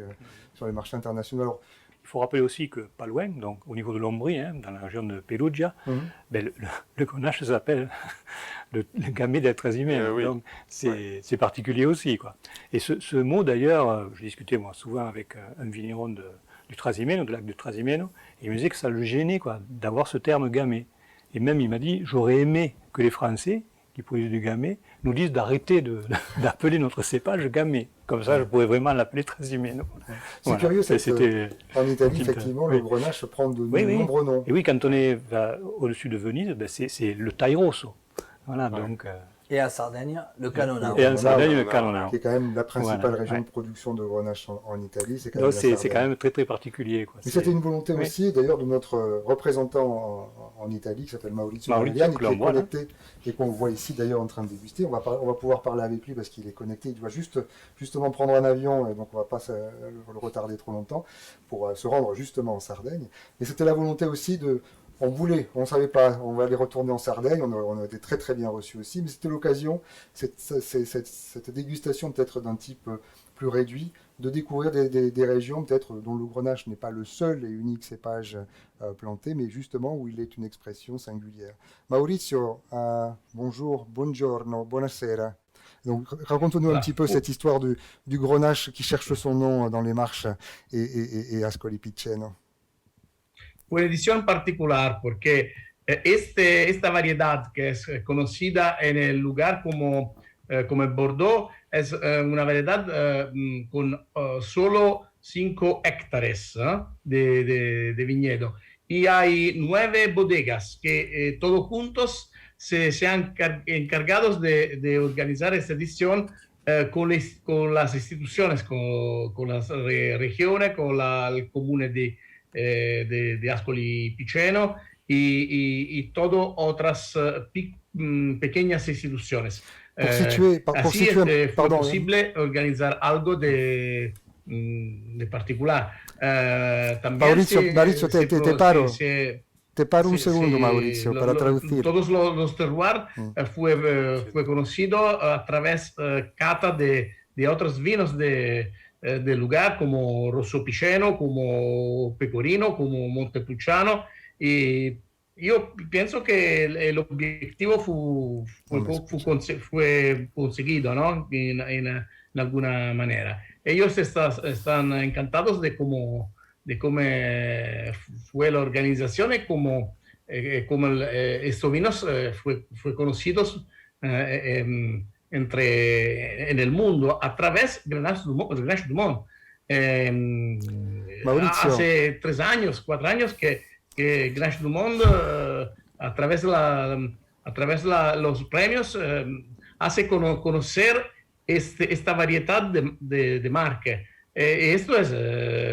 internationaux. Alors, il faut rappeler aussi que pas loin, donc au niveau de l'Ombrie, hein, dans la région de Perugia, ben, le Grenache s'appelle le Gamay del Trasimeno. Donc c'est particulier aussi, quoi. Et ce mot d'ailleurs, j'ai discuté moi souvent avec un vigneron du Trasimeno, du lac du Trasimeno, et il me disait que ça le gênait, quoi, d'avoir ce terme Gamay. Et même il m'a dit, j'aurais aimé que les Français qui produisent du Gamay nous disent d'arrêter d'appeler notre cépage Gamay. Comme ça, je pourrais vraiment l'appeler Trasimeno. C'est curieux, en Italie, effectivement, le Grenache prend de nombreux noms. Et oui, quand on est au-dessus de Venise, ben c'est le Tairosso. Voilà, donc... Et à Sardaigne, le Canonau. Et à Sardaigne, le Canonau. Qui est quand même la principale région de production de Grenache en Italie. C'est quand même très très particulier, quoi. Mais c'était une volonté aussi, d'ailleurs, de notre représentant en Italie, qui s'appelle Maurizio Mariani, qui est connecté, et qu'on voit ici d'ailleurs en train de déguster. On va pouvoir parler avec lui parce qu'il est connecté. Il doit justement prendre un avion, et donc on ne va pas le retarder trop longtemps, pour se rendre justement en Sardaigne. Et c'était la volonté aussi de... On ne savait pas, on va aller retourner en Sardaigne, on a été très très bien reçus aussi, mais c'était l'occasion, cette dégustation peut-être d'un type plus réduit, de découvrir des régions peut-être dont le Grenache n'est pas le seul et unique cépage planté, mais justement où il est une expression singulière. Maurizio, bonjour, buongiorno, buonasera. Donc raconte-nous un petit peu cette histoire du Grenache qui cherche son nom dans les Marches et Ascoli Piceno. Una edición particular porque esta variedad que es conocida en el lugar como el Bordeaux es una variedad con solo 5 hectáreas de viñedo y hay 9 bodegas que todos juntos se han encargados de organizar esta edición con las instituciones, con las regiones, con el comune de Ascoli Piceno y todo otras pequeñas instituciones. Así fue posible organizar algo de particular. También Maurizio, te paro un segundo, Maurizio, para traducir. Todos los terroirs fue conocido a través cata de otros vinos del lugar como Rosso Piceno, como Pecorino, como Montepulciano, y yo pienso que el objetivo fue conseguido, ¿no? En alguna manera. Ellos están encantados de cómo fue la organización y cómo estos vinos fue conocidos en el mundo a través de Grenache Dumont. Hace 3 años, 4 años que Grenache Dumont a través los premios hace conocer esta variedad de marca. Esto es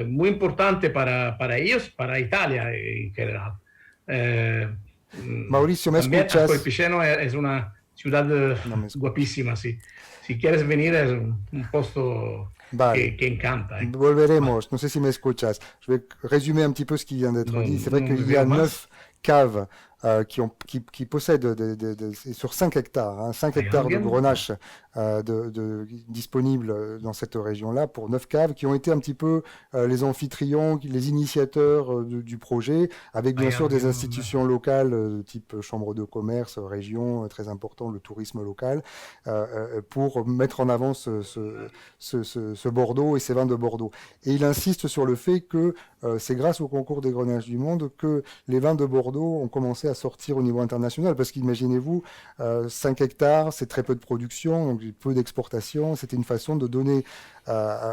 muy importante para ellos, para Italia en general. Mauricio, ¿me escuchas? Ascoli Piceno es una ciudad guapísima, sí. Si quieres venir es un posto que encanta. Volveremos, no sé si me escuchas. Je vais résumer un petit peu ce qui vient d'être dit. C'est vrai qu'il y a 9 caves qui possèdent sur 5 hectares, 5 hectares de Grenache disponibles dans cette région-là pour 9 caves qui ont été un petit peu les amphitryons, les initiateurs du projet, avec bien sûr des institutions locales type chambre de commerce, région, très important, le tourisme local, pour mettre en avant ce Bordeaux et ces vins de Bordeaux. Et il insiste sur le fait que c'est grâce au concours des Grenaches du monde que les vins de Bordeaux ont commencé commencer à sortir au niveau international, parce qu'imaginez-vous, 5 hectares, c'est très peu de production, donc peu d'exportation. C'était une façon de donner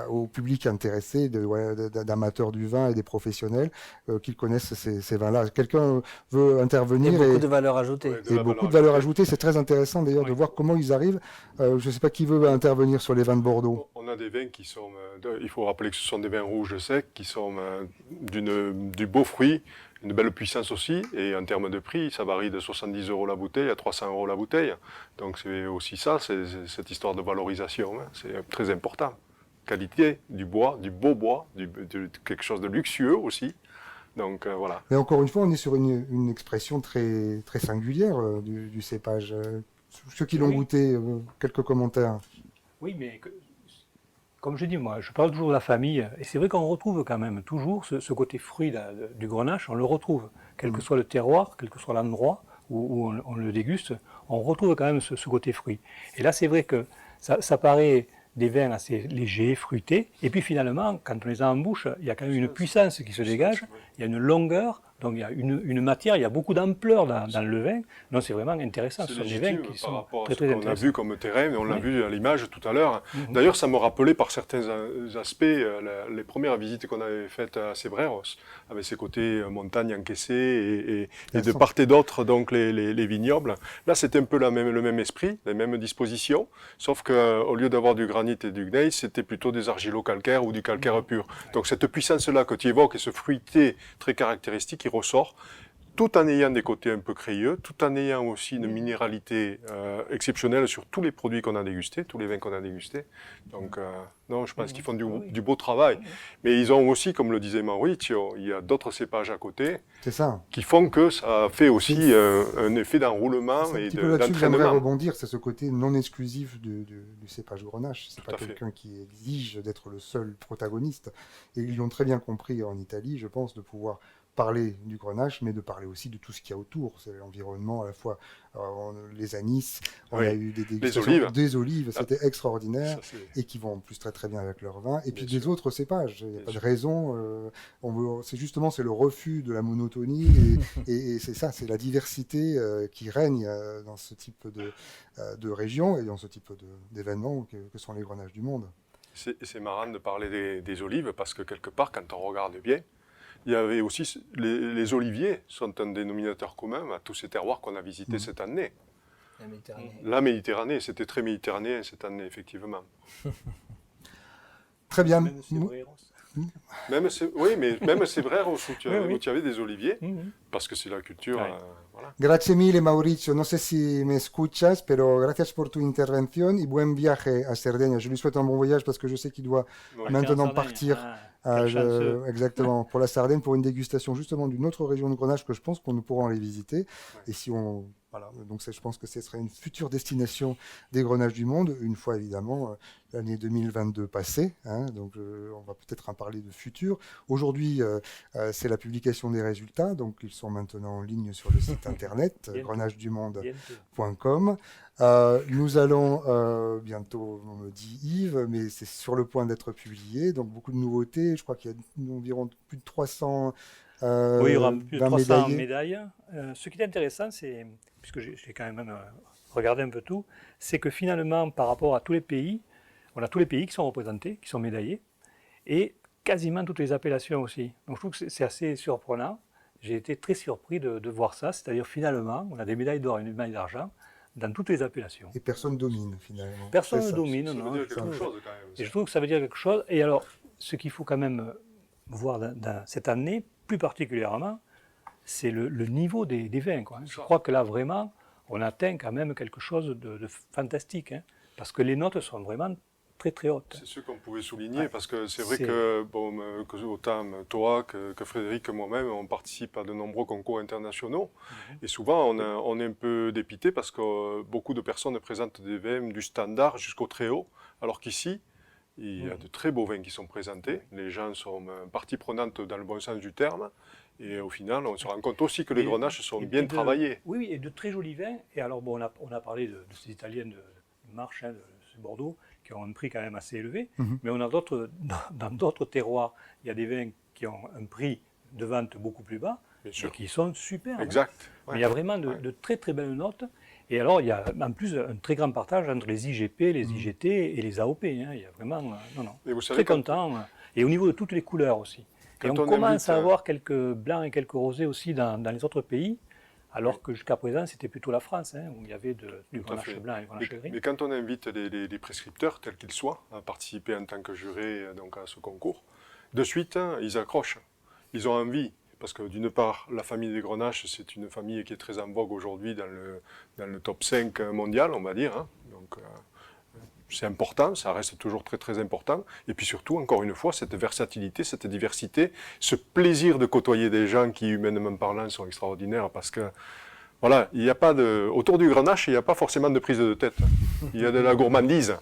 au public intéressé, d'amateurs du vin et des professionnels, qu'ils connaissent ces vins-là. Quelqu'un veut intervenir. Il y a beaucoup de valeur ajoutée. Et beaucoup de valeur ajoutée. C'est très intéressant d'ailleurs de voir comment ils arrivent. Je ne sais pas qui veut intervenir sur les vins de Bordeaux. On a des vins qui sont, il faut rappeler que ce sont des vins rouges secs qui sont du beau fruit, une belle puissance aussi, et en termes de prix, ça varie de 70 € la bouteille à 300 € la bouteille. Donc c'est aussi ça, c'est cette histoire de valorisation, hein. C'est très important. Qualité, du bois, du beau bois, quelque chose de luxueux aussi. Donc voilà. Mais encore une fois, on est sur une expression très, très singulière du cépage. Ceux qui l'ont goûté, quelques commentaires. Oui, mais comme je dis, moi, je parle toujours de la famille, et c'est vrai qu'on retrouve quand même toujours ce côté fruit du grenache, on le retrouve, quel que soit le terroir, quel que soit l'endroit où on le déguste, on retrouve quand même ce côté fruit. Et là, c'est vrai que ça paraît des vins assez légers, fruités, et puis finalement, quand on les a en bouche, il y a quand même une puissance qui se dégage, il y a une longueur, donc il y a une matière, il y a beaucoup d'ampleur dans le vin, donc c'est vraiment intéressant. Ce sont des vins qui sont très très intéressants. On a vu comme terrain, on l'a vu à l'image tout à l'heure. D'ailleurs, ça me rappelait par certains aspects les premières visites qu'on avait faites à Cebreros, avec ses côtés montagne encaissée et de part et d'autre donc les vignobles. Là, c'était un peu le même esprit, les mêmes dispositions, sauf qu'au lieu d'avoir du granit et du gneiss, c'était plutôt des argilo-calcaires ou du calcaire pur. Donc cette puissance-là que tu évoques et ce fruité très caractéristique, qui ressort, tout en ayant des côtés un peu crayeux, tout en ayant aussi une minéralité exceptionnelle sur tous les produits qu'on a dégustés, tous les vins qu'on a dégustés. Donc, non, je pense qu'ils font du beau travail. Mais ils ont aussi, comme le disait Maurizio, il y a d'autres cépages à côté qui font que ça fait aussi un effet d'enroulement et d'entraînement. J'aimerais rebondir, c'est ce côté non exclusif du cépage grenache. C'est pas quelqu'un qui exige d'être le seul protagoniste. Et ils l'ont très bien compris en Italie, je pense, de pouvoir parler du grenache, mais de parler aussi de tout ce qu'il y a autour. C'est l'environnement, à la fois les anis, on a eu des olives, c'était extraordinaire, et qui vont en plus très très bien avec leur vin, et puis des autres cépages. Il n'y a pas de raison. C'est le refus de la monotonie, et c'est ça, c'est la diversité qui règne dans ce type de région et dans ce type d'événements que sont les grenaches du monde. C'est marrant de parler des olives, parce que quelque part, quand on regarde bien, il y avait aussi les oliviers sont un dénominateur commun à tous ces terroirs qu'on a visités cette année. La Méditerranée, c'était très méditerranéen cette année, effectivement. Très bien. Même c'est vrai où tu avais des oliviers, parce que c'est la culture. Voilà. Grazie mille, Maurizio. No sé si me escuchas, pero gracias por tu intervención y buen viaje a Cerdeña. Je lui souhaite un bon voyage parce que je sais qu'il doit maintenant partir. Exactement, pour la Sardaigne, pour une dégustation justement d'une autre région de Grenache que je pense qu'on nous pourrons aller visiter. Et si on, voilà, donc je pense que ce serait une future destination des Grenaches du monde, une fois évidemment l'année 2022 passée. Hein, donc on va peut-être en parler de futur. Aujourd'hui, c'est la publication des résultats, donc ils sont maintenant en ligne sur le site internet grenachedumonde.com. Nous allons bientôt, on me dit Yves, mais c'est sur le point d'être publié, donc beaucoup de nouveautés. Je crois qu'il y a environ plus de 300 oui, il y aura plus de 300 médailles. Ce qui est intéressant, c'est, puisque j'ai quand même regardé un peu tout, c'est que finalement, par rapport à tous les pays, on a tous les pays qui sont représentés, qui sont médaillés, et quasiment toutes les appellations aussi. Donc je trouve que c'est assez surprenant. J'ai été très surpris de voir ça, c'est-à-dire finalement, on a des médailles d'or et des médailles d'argent dans toutes les appellations. Et personne domine finalement. Personne ne domine, non. Ça veut dire quelque chose, quand même. Et je trouve que ça veut dire quelque chose. Et alors, ce qu'il faut quand même voir dans cette année, plus particulièrement, c'est le niveau des vins, quoi. Je crois que là, vraiment, on atteint quand même quelque chose de fantastique, hein, parce que les notes sont vraiment très très hautes. C'est ce qu'on pouvait souligner, parce que c'est vrai que autant toi que Frédéric que moi-même, on participe à de nombreux concours internationaux, et souvent on est un peu dépité parce que beaucoup de personnes présentent des vins du standard jusqu'au très haut, alors qu'ici, il y a de très beaux vins qui sont présentés, les gens sont partie prenante dans le bon sens du terme, et au final, on se rend compte aussi que les grenaches sont bien travaillés. Oui, et de très jolis vins. Et alors, bon, on a parlé de ces Italiens de Marche, hein, de Bordeaux, qui ont un prix quand même assez élevé. Mais on a dans d'autres terroirs, il y a des vins qui ont un prix de vente beaucoup plus bas, Bien sûr. et qui sont super. Exact. Mais il y a vraiment de très très belles notes. Et alors, il y a en plus un très grand partage entre les IGP, les IGT et les AOP. Hein. Il y a vraiment, Et vous savez, très content. Et au niveau de toutes les couleurs aussi. Et on commence à avoir quelques blancs et quelques rosés aussi dans les autres pays, alors que jusqu'à présent, c'était plutôt la France, où il y avait du grenache blanc et du grenache gris. Mais quand on invite les prescripteurs, tels qu'ils soient, à participer en tant que juré donc, à ce concours, de suite, ils accrochent. Ils ont envie. Parce que d'une part, la famille des grenaches, c'est une famille qui est très en vogue aujourd'hui dans le top 5 mondial, on va dire. Hein. Donc, c'est important, ça reste toujours très très important. Et puis surtout, encore une fois, cette versatilité, cette diversité, ce plaisir de côtoyer des gens qui, humainement parlant, sont extraordinaires. Parce que, voilà, il n'y a pas de... Autour du grenache, il n'y a pas forcément de prise de tête. Il y a de la gourmandise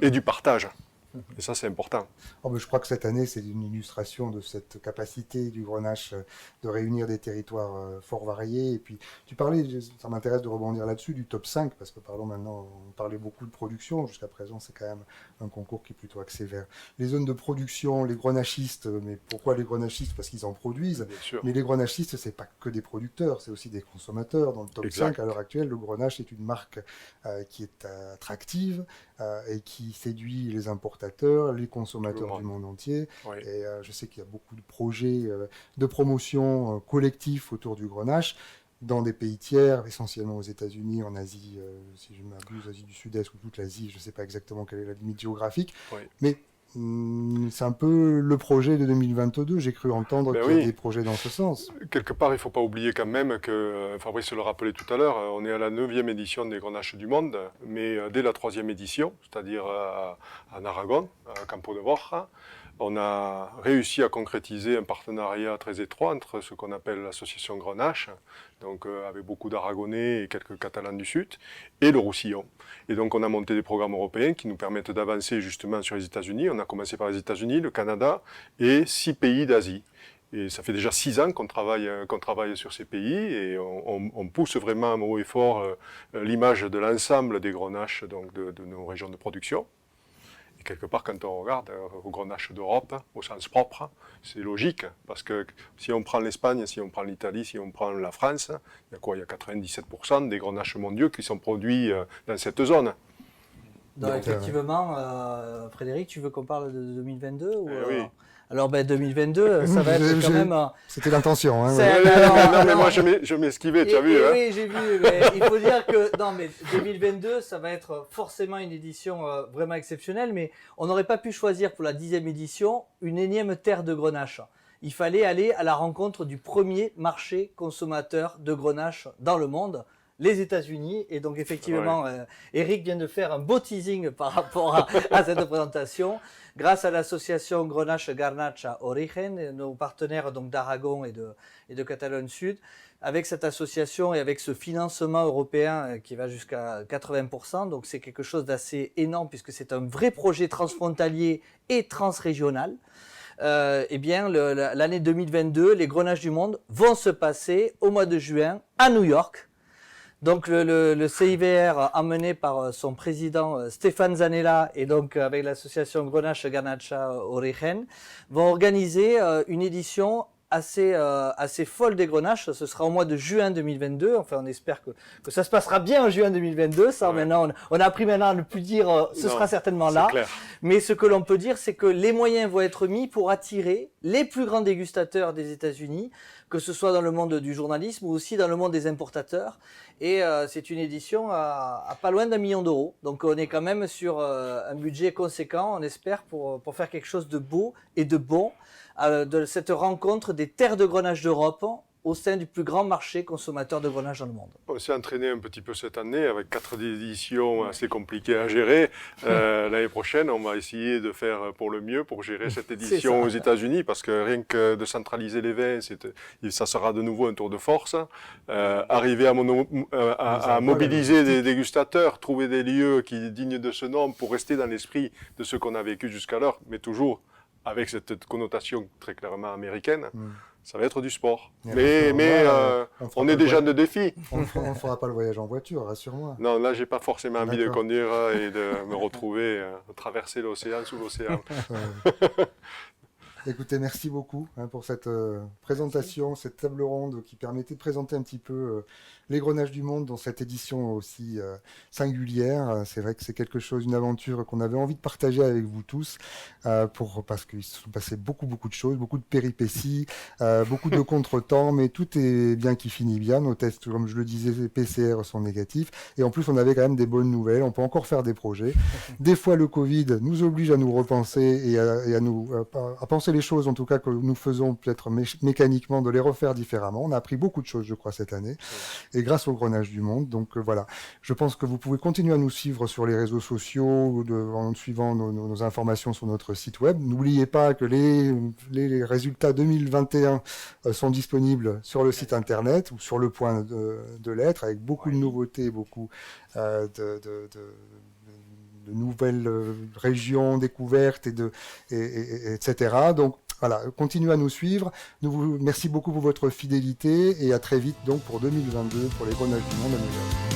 et du partage. Et ça, c'est important. Oh, mais je crois que cette année, c'est une illustration de cette capacité du grenache de réunir des territoires fort variés. Et puis, tu parlais, ça m'intéresse de rebondir là-dessus, du top 5, parce que parlons maintenant, on parlait beaucoup de production. Jusqu'à présent, c'est quand même un concours qui est plutôt axé vers les zones de production, les grenachistes. Mais pourquoi les grenachistes? Parce qu'ils en produisent. Bien sûr. Mais les grenachistes, c'est pas que des producteurs, c'est aussi des consommateurs. Dans le top 5, à l'heure actuelle, le grenache est une marque qui est attractive et qui séduit les importateurs, les consommateurs du monde entier. Oui. Et je sais qu'il y a beaucoup de projets de promotion collectifs autour du grenache dans des pays tiers, essentiellement aux États-Unis, en Asie, si je m'abuse, Asie du Sud-Est ou toute l'Asie, je ne sais pas exactement quelle est la limite géographique. Oui. Mais c'est un peu le projet de 2022. J'ai cru entendre qu'il y a des projets dans ce sens. Quelque part, il ne faut pas oublier quand même que, Fabrice le rappelait tout à l'heure, on est à la 9e édition des Grenaches du Monde, mais dès la 3e édition, c'est-à-dire en Aragon, à Campo de Borja, on a réussi à concrétiser un partenariat très étroit entre ce qu'on appelle l'association Grenache, donc avec beaucoup d'Aragonais et quelques Catalans du Sud, et le Roussillon. Et donc on a monté des programmes européens qui nous permettent d'avancer justement sur les États-Unis. On a commencé par les États-Unis, le Canada et 6 pays d'Asie. Et ça fait déjà 6 ans qu'on travaille sur ces pays et on pousse vraiment haut et fort l'image de l'ensemble des grenaches donc de nos régions de production. Et quelque part, quand on regarde au grenache d'Europe, au sens propre, c'est logique, parce que si on prend l'Espagne, si on prend l'Italie, si on prend la France, il y a quoi? Il y a 97% des grenaches mondiaux qui sont produits dans cette zone. Donc, effectivement, Frédéric, tu veux qu'on parle de 2022 ou, oui. Alors, 2022, ça va être quand même... C'était l'intention. Hein, non, mais moi, je m'esquivais, tu as vu. Hein. Oui, j'ai vu, mais il faut dire que... Non, mais 2022, ça va être forcément une édition vraiment exceptionnelle, mais on n'aurait pas pu choisir pour la 10e édition une énième terre de grenache. Il fallait aller à la rencontre du premier marché consommateur de grenache dans le monde, les États-Unis. Et donc, effectivement, Eric vient de faire un beau teasing par rapport à cette présentation. Grâce à l'association Grenache Garnacha Origen, nos partenaires donc d'Aragon et de Catalogne Sud, avec cette association et avec ce financement européen qui va jusqu'à 80%, donc c'est quelque chose d'assez énorme puisque c'est un vrai projet transfrontalier et transrégional. Eh bien, l'année 2022, les Grenaches du Monde vont se passer au mois de juin à New York. Donc le CIVR, emmené par son président Stéphane Zanella et donc avec l'association Grenache Garnacha Origen, vont organiser une édition assez folle des grenaches. Ce sera au mois de juin 2022. Enfin, on espère que ça se passera bien en juin 2022. Ça, maintenant, on a appris maintenant à ne plus dire ce sera certainement là. Clair. Mais ce que l'on peut dire, c'est que les moyens vont être mis pour attirer les plus grands dégustateurs des États-Unis, que ce soit dans le monde du journalisme ou aussi dans le monde des importateurs. Et c'est une édition à pas loin d'1 million d'euros. Donc on est quand même sur un budget conséquent, on espère, pour faire quelque chose de beau et de bon, de cette rencontre des terres de grenache d'Europe au sein du plus grand marché consommateur de grenache dans le monde. On s'est entraîné un petit peu cette année avec 4 éditions assez compliquées à gérer. L'année prochaine, on va essayer de faire pour le mieux pour gérer cette édition aux États-Unis, parce que rien que de centraliser les vins, ça sera de nouveau un tour de force. Arriver à mobiliser des dégustateurs, trouver des lieux dignes de ce nom pour rester dans l'esprit de ce qu'on a vécu jusqu'alors, mais toujours avec cette connotation très clairement américaine. Ça va être du sport. Mais on est déjà de défi. On ne fera pas le voyage en voiture, rassure-moi. Non, là, j'ai pas forcément envie de conduire et de me retrouver, traverser l'océan sous l'océan. Écoutez, merci beaucoup pour cette présentation, cette table ronde qui permettait de présenter un petit peu les Grenaches du Monde dans cette édition aussi singulière. C'est vrai que c'est quelque chose, une aventure qu'on avait envie de partager avec vous tous, parce qu'il se sont passés beaucoup de choses, beaucoup de péripéties, beaucoup de contretemps, mais tout est bien qui finit bien. Nos tests, comme je le disais, PCR sont négatifs. Et en plus, on avait quand même des bonnes nouvelles. On peut encore faire des projets. Des fois, le Covid nous oblige à nous repenser et à penser les choses, en tout cas, que nous faisons peut-être mécaniquement, de les refaire différemment. On a appris beaucoup de choses, je crois, cette année. Et grâce aux Grenaches du Monde. Donc voilà, je pense que vous pouvez continuer à nous suivre sur les réseaux sociaux en suivant nos informations sur notre site web. N'oubliez pas que les résultats 2021 sont disponibles sur le site internet ou sur le point de l'être, avec beaucoup de nouveautés, beaucoup de nouvelles régions découvertes etc. Donc voilà, continuez à nous suivre. Merci beaucoup pour votre fidélité et à très vite donc pour 2022 pour les Grenaches du Monde à New York.